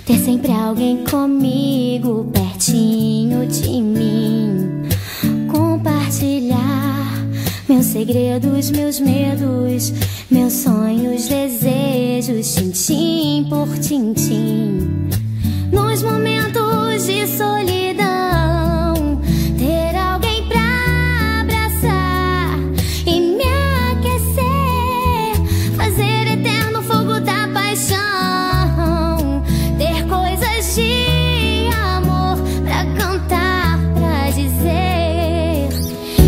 ter sempre alguém comigo, pertinho de mim. Compartilhar meus segredos, meus medos, meus sonhos, desejos, tintim por tintim. Nos momentos de solidão, ter alguém pra abraçar e me aquecer, fazer eterno fogo da paixão, ter coisas de amor pra cantar, pra dizer.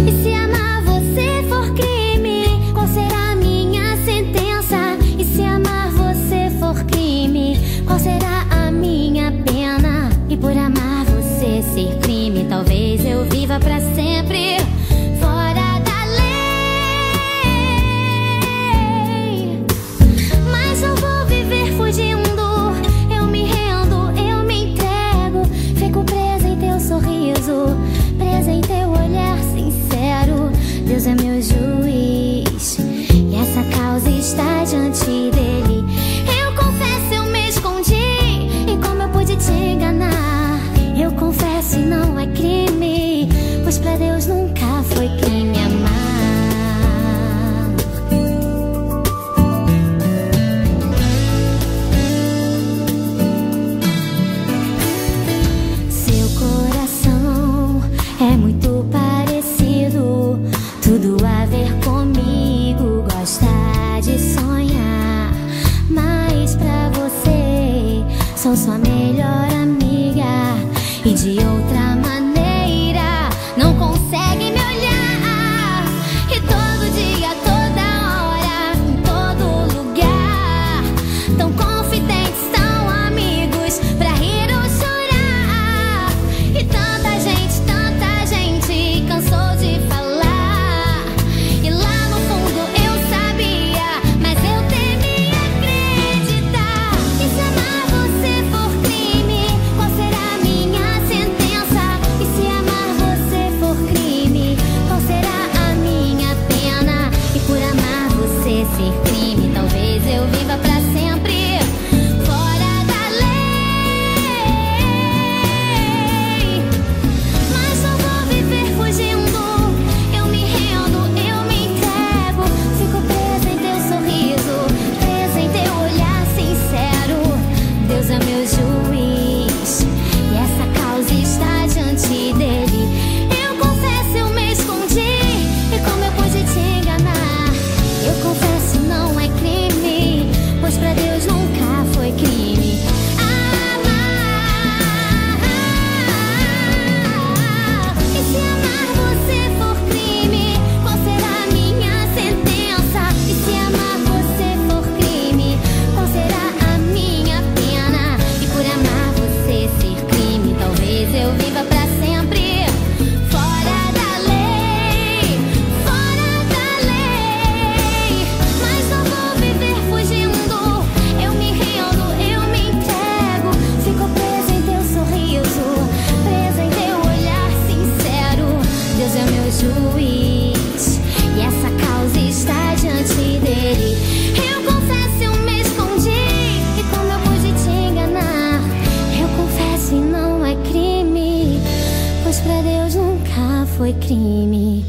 E se amar você for crime, qual será a minha sentença? E se amar você for crime, qual será a minha pena? E por amar você ser crime, talvez eu viva pra sempre fora da lei. Mas eu vou viver fugindo, eu me rendo, eu me entrego. Fico presa em teu sorriso, presa em teu olhar sincero. Deus é meu juiz e essa causa está diante dele. Eu confesso, eu me escondi, e como eu pude te enganar? Eu confesso e não é crime, pois pra Deus nunca foi crime amar. Seu coração é muito parecido, tudo a ver comigo, gosta de sonhar. Mas pra você sou sua melhor amiga, e de outra maneira não consegue me olhar. E todo dia, toda hora, em todo lugar, tão confidentes, tão amigos, pra rir ou chorar. E tanta gente cansou de falar, e lá no fundo eu sabia, mas eu temia acreditar. E se amar você for crime, qual será a minha sentença? E se amar você for crime, qual será a minha pena? E por amar você ser crime, talvez eu viva pra sempre fora da lei. Mas eu vou viver fugindo, eu me rendo, eu me entrego. Fico presa em teu sorriso, presa em teu olhar sincero. Deus é meu juiz e essa causa está diante dele. Eu confesso, eu me escondi, e como eu pude te enganar? Eu confesso, não é crime, pois pra Deus nunca foi crime amar. E se amar você for crime, qual será a minha sentença? E se amar você for crime, qual será a minha pena? E por amar você ser crime, talvez eu viva pra sempre fora da lei, fora da lei. Mas não vou viver fugindo, eu me rendo, eu me entrego. Fico presa em teu sorriso, presa em teu olhar sincero. Deus é meu juiz e essa causa está diante dele. Eu confesso, eu me escondi, e como eu pude te enganar? Eu confesso e não é crime, pois pra Deus nunca foi crime